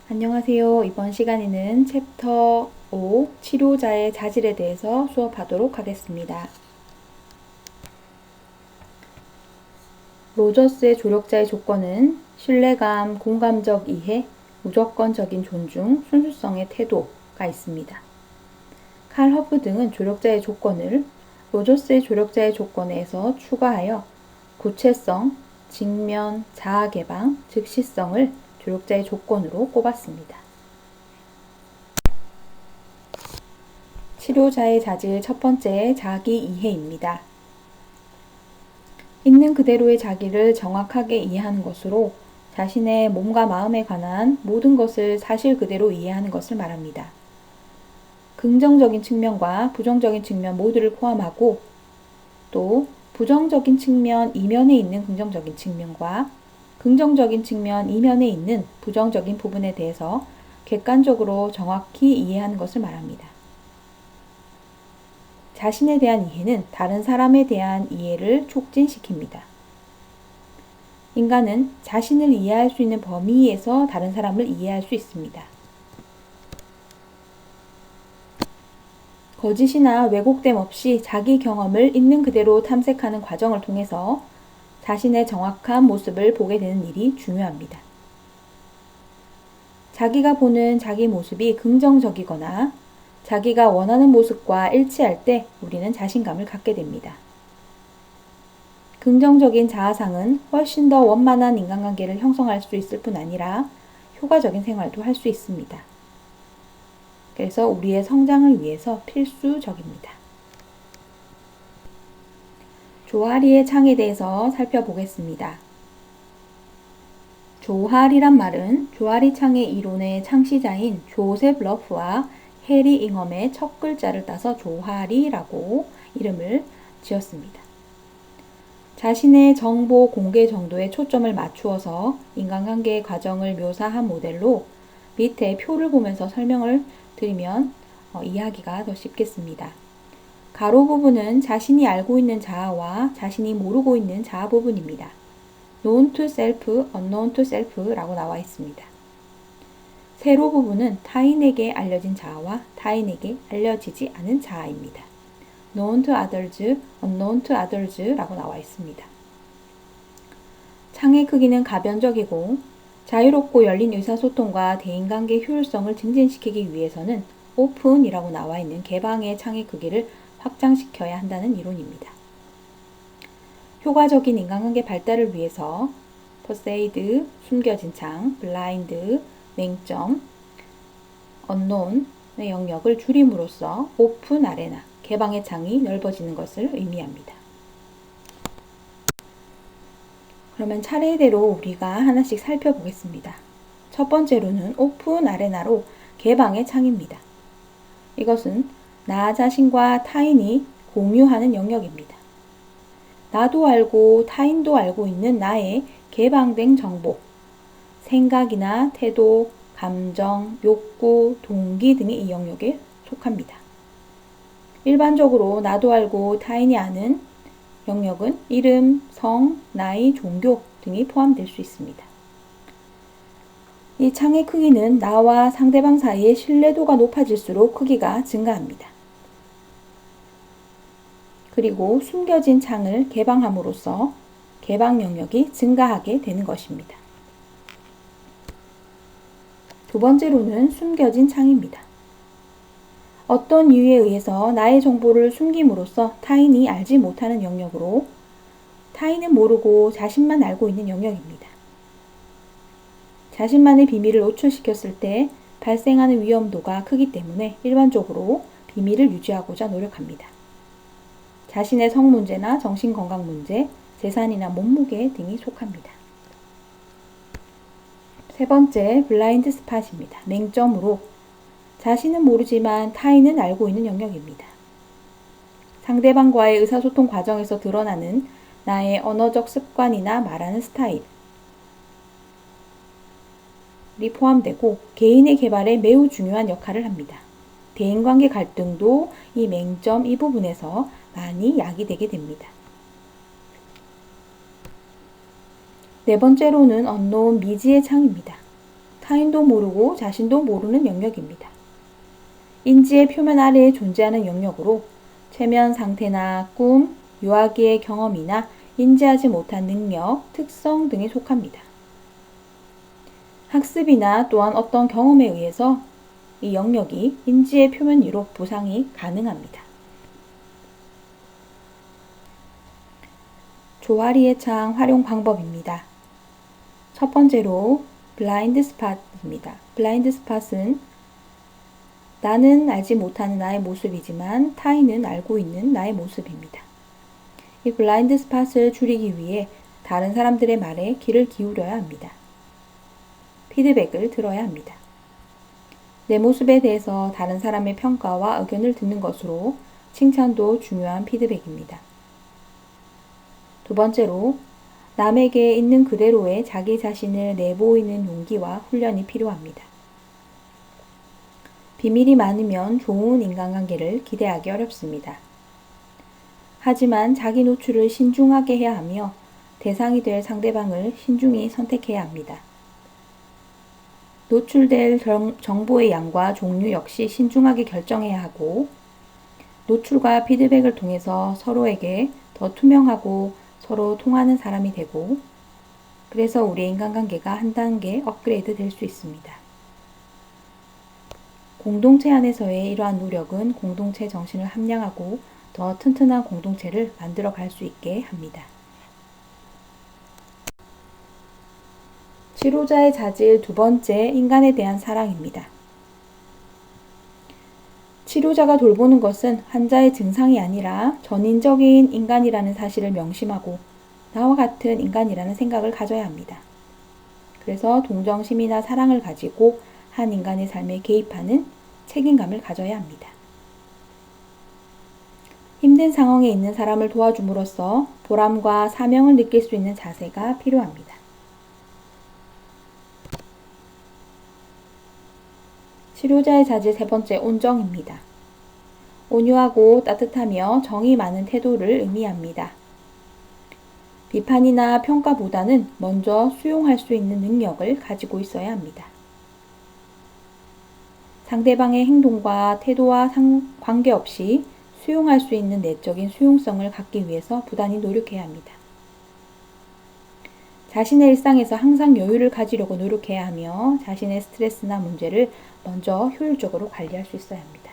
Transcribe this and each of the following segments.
안녕하세요. 이번 시간에는 챕터 5 치료자의 자질에 대해서 수업하도록 하겠습니다. 로저스의 조력자의 조건은 신뢰감, 공감적 이해, 무조건적인 존중, 순수성의 태도가 있습니다. 칼 허프 등은 조력자의 조건을 로저스의 조력자의 조건에서 추가하여 구체성, 직면, 자아개방, 즉시성을 조력자의 조건으로 꼽았습니다. 치료자의 자질 첫 번째, 자기 이해입니다. 있는 그대로의 자기를 정확하게 이해하는 것으로 자신의 몸과 마음에 관한 모든 것을 사실 그대로 이해하는 것을 말합니다. 긍정적인 측면과 부정적인 측면 모두를 포함하고 또 부정적인 측면 이면에 있는 긍정적인 측면과 긍정적인 측면 이면에 있는 부정적인 부분에 대해서 객관적으로 정확히 이해하는 것을 말합니다. 자신에 대한 이해는 다른 사람에 대한 이해를 촉진시킵니다. 인간은 자신을 이해할 수 있는 범위에서 다른 사람을 이해할 수 있습니다. 거짓이나 왜곡됨 없이 자기 경험을 있는 그대로 탐색하는 과정을 통해서 자신의 정확한 모습을 보게 되는 일이 중요합니다. 자기가 보는 자기 모습이 긍정적이거나 자기가 원하는 모습과 일치할 때 우리는 자신감을 갖게 됩니다. 긍정적인 자아상은 훨씬 더 원만한 인간관계를 형성할 수 있을 뿐 아니라 효과적인 생활도 할 수 있습니다. 그래서 우리의 성장을 위해서 필수적입니다. 조하리의 창에 대해서 살펴보겠습니다. 조하리란 말은 조하리 창의 이론의 창시자인 조셉 러프와 해리 잉엄의 첫 글자를 따서 조하리라고 이름을 지었습니다. 자신의 정보 공개 정도에 초점을 맞추어서 인간관계의 과정을 묘사한 모델로 밑에 표를 보면서 설명을 드리면 이해하기가 더 쉽겠습니다. 가로 부분은 자신이 알고 있는 자아와 자신이 모르고 있는 자아 부분입니다. known to self, unknown to self라고 나와 있습니다. 세로 부분은 타인에게 알려진 자아와 타인에게 알려지지 않은 자아입니다. known to others, unknown to others라고 나와 있습니다. 창의 크기는 가변적이고 자유롭고 열린 의사소통과 대인관계 효율성을 증진시키기 위해서는 오픈이라고 나와 있는 개방의 창의 크기를 확장시켜야 한다는 이론입니다. 효과적인 인간관계 발달을 위해서 퍼세이드, 숨겨진 창, 블라인드, 맹점, 언노운의 영역을 줄임으로써 오픈 아레나, 개방의 창이 넓어지는 것을 의미합니다. 그러면 차례대로 우리가 하나씩 살펴보겠습니다. 첫 번째로는 오픈 아레나로 개방의 창입니다. 이것은 나 자신과 타인이 공유하는 영역입니다. 나도 알고 타인도 알고 있는 나의 개방된 정보, 생각이나 태도, 감정, 욕구, 동기 등이 이 영역에 속합니다. 일반적으로 나도 알고 타인이 아는 영역은 이름, 성, 나이, 종교 등이 포함될 수 있습니다. 이 창의 크기는 나와 상대방 사이의 신뢰도가 높아질수록 크기가 증가합니다. 그리고 숨겨진 창을 개방함으로써 개방 영역이 증가하게 되는 것입니다. 두 번째로는 숨겨진 창입니다. 어떤 이유에 의해서 나의 정보를 숨김으로써 타인이 알지 못하는 영역으로 타인은 모르고 자신만 알고 있는 영역입니다. 자신만의 비밀을 노출시켰을 때 발생하는 위험도가 크기 때문에 일반적으로 비밀을 유지하고자 노력합니다. 자신의 성 문제나 정신건강 문제, 재산이나 몸무게 등이 속합니다. 세 번째, 블라인드 스팟입니다. 맹점으로 자신은 모르지만 타인은 알고 있는 영역입니다. 상대방과의 의사소통 과정에서 드러나는 나의 언어적 습관이나 말하는 스타일이 포함되고 개인의 개발에 매우 중요한 역할을 합니다. 대인관계 갈등도 이 맹점 이 부분에서 많이 야기되게 됩니다. 네 번째로는 언노운 미지의 창입니다. 타인도 모르고 자신도 모르는 영역입니다. 인지의 표면 아래에 존재하는 영역으로 최면 상태나 꿈, 유아기의 경험이나 인지하지 못한 능력, 특성 등이 속합니다. 학습이나 또한 어떤 경험에 의해서 이 영역이 인지의 표면 위로 부상이 가능합니다. 조화리의 창 활용 방법입니다. 첫 번째로 블라인드 스팟입니다. 블라인드 스팟은 나는 알지 못하는 나의 모습이지만 타인은 알고 있는 나의 모습입니다. 이 블라인드 스팟을 줄이기 위해 다른 사람들의 말에 귀를 기울여야 합니다. 피드백을 들어야 합니다. 내 모습에 대해서 다른 사람의 평가와 의견을 듣는 것으로 칭찬도 중요한 피드백입니다. 두 번째로 남에게 있는 그대로의 자기 자신을 내보이는 용기와 훈련이 필요합니다. 비밀이 많으면 좋은 인간관계를 기대하기 어렵습니다. 하지만 자기 노출을 신중하게 해야 하며 대상이 될 상대방을 신중히 선택해야 합니다. 노출될 정보의 양과 종류 역시 신중하게 결정해야 하고 노출과 피드백을 통해서 서로에게 더 투명하고 서로 통하는 사람이 되고 그래서 우리의 인간관계가 한 단계 업그레이드 될 수 있습니다. 공동체 안에서의 이러한 노력은 공동체 정신을 함량하고 더 튼튼한 공동체를 만들어 갈 수 있게 합니다. 치료자의 자질 두 번째, 인간에 대한 사랑입니다. 치료자가 돌보는 것은 환자의 증상이 아니라 전인적인 인간이라는 사실을 명심하고 나와 같은 인간이라는 생각을 가져야 합니다. 그래서 동정심이나 사랑을 가지고 한 인간의 삶에 개입하는 책임감을 가져야 합니다. 힘든 상황에 있는 사람을 도와줌으로써 보람과 사명을 느낄 수 있는 자세가 필요합니다. 치료자의 자질 세 번째, 온정입니다. 온유하고 따뜻하며 정이 많은 태도를 의미합니다. 비판이나 평가보다는 먼저 수용할 수 있는 능력을 가지고 있어야 합니다. 상대방의 행동과 태도와 관계없이 수용할 수 있는 내적인 수용성을 갖기 위해서 부단히 노력해야 합니다. 자신의 일상에서 항상 여유를 가지려고 노력해야 하며 자신의 스트레스나 문제를 먼저 효율적으로 관리할 수 있어야 합니다.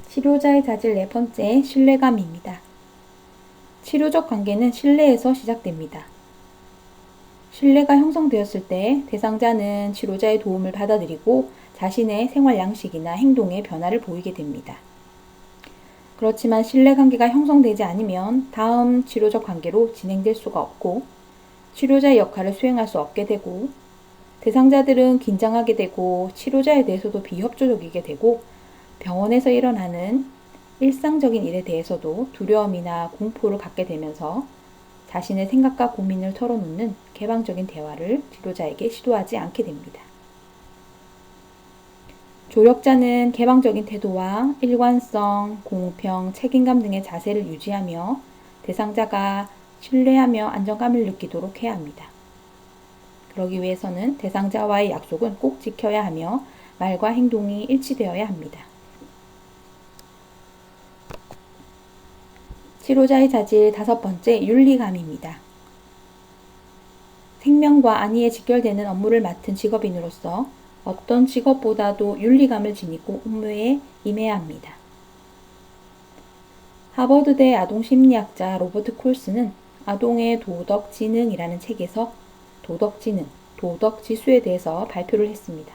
치료자의 자질 네 번째, 신뢰감입니다. 치료적 관계는 신뢰에서 시작됩니다. 신뢰가 형성되었을 때 대상자는 치료자의 도움을 받아들이고 자신의 생활 양식이나 행동의 변화를 보이게 됩니다. 그렇지만 신뢰관계가 형성되지 않으면 다음 치료적 관계로 진행될 수가 없고 치료자의 역할을 수행할 수 없게 되고 대상자들은 긴장하게 되고 치료자에 대해서도 비협조적이게 되고 병원에서 일어나는 일상적인 일에 대해서도 두려움이나 공포를 갖게 되면서 자신의 생각과 고민을 털어놓는 개방적인 대화를 치료자에게 시도하지 않게 됩니다. 조력자는 개방적인 태도와 일관성, 공평, 책임감 등의 자세를 유지하며 대상자가 신뢰하며 안정감을 느끼도록 해야 합니다. 그러기 위해서는 대상자와의 약속은 꼭 지켜야 하며 말과 행동이 일치되어야 합니다. 치료자의 자질 다섯 번째, 윤리감입니다. 생명과 안위에 직결되는 업무를 맡은 직업인으로서 어떤 직업보다도 윤리감을 지니고 업무에 임해야 합니다. 하버드대 아동심리학자 로버트 콜스는 아동의 도덕지능이라는 책에서 도덕지능, 도덕지수에 대해서 발표를 했습니다.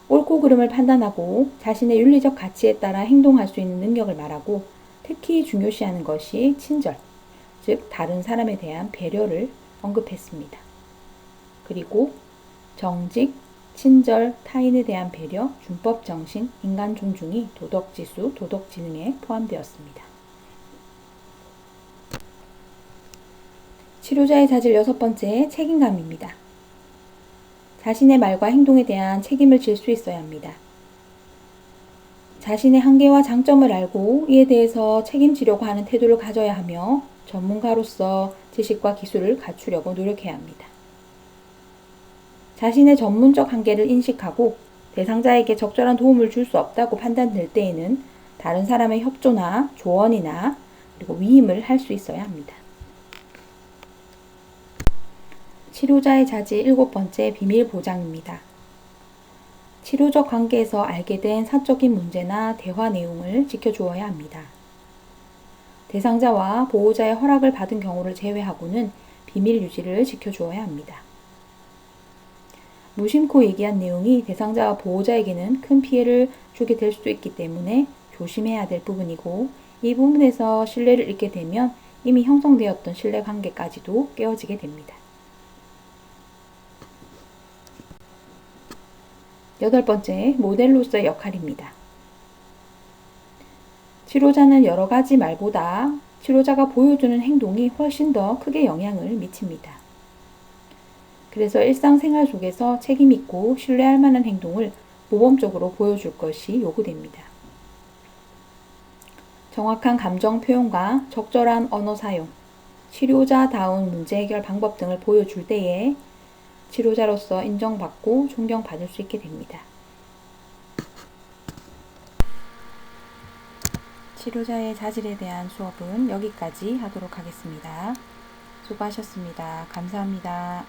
옳고 그름을 판단하고 자신의 윤리적 가치에 따라 행동할 수 있는 능력을 말하고 특히 중요시하는 것이 친절, 즉 다른 사람에 대한 배려를 언급했습니다. 그리고 정직, 친절, 타인에 대한 배려, 준법 정신, 인간 존중이 도덕지수, 도덕지능에 포함되었습니다. 치료자의 자질 여섯 번째, 책임감입니다. 자신의 말과 행동에 대한 책임을 질 수 있어야 합니다. 자신의 한계와 장점을 알고 이에 대해서 책임지려고 하는 태도를 가져야 하며 전문가로서 지식과 기술을 갖추려고 노력해야 합니다. 자신의 전문적 한계를 인식하고 대상자에게 적절한 도움을 줄 수 없다고 판단될 때에는 다른 사람의 협조나 조언이나 그리고 위임을 할 수 있어야 합니다. 치료자의 자질 7번째 비밀 보장입니다. 치료적 관계에서 알게 된 사적인 문제나 대화 내용을 지켜주어야 합니다. 대상자와 보호자의 허락을 받은 경우를 제외하고는 비밀 유지를 지켜주어야 합니다. 무심코 얘기한 내용이 대상자와 보호자에게는 큰 피해를 주게 될 수도 있기 때문에 조심해야 될 부분이고, 이 부분에서 신뢰를 잃게 되면 이미 형성되었던 신뢰관계까지도 깨어지게 됩니다. 8번째, 모델로서의 역할입니다. 치료자는 여러 가지 말보다 치료자가 보여주는 행동이 훨씬 더 크게 영향을 미칩니다. 그래서 일상생활 속에서 책임있고 신뢰할 만한 행동을 모범적으로 보여줄 것이 요구됩니다. 정확한 감정 표현과 적절한 언어 사용, 치료자다운 문제 해결 방법 등을 보여줄 때에 치료자로서 인정받고 존경받을 수 있게 됩니다. 치료자의 자질에 대한 수업은 여기까지 하도록 하겠습니다. 수고하셨습니다. 감사합니다.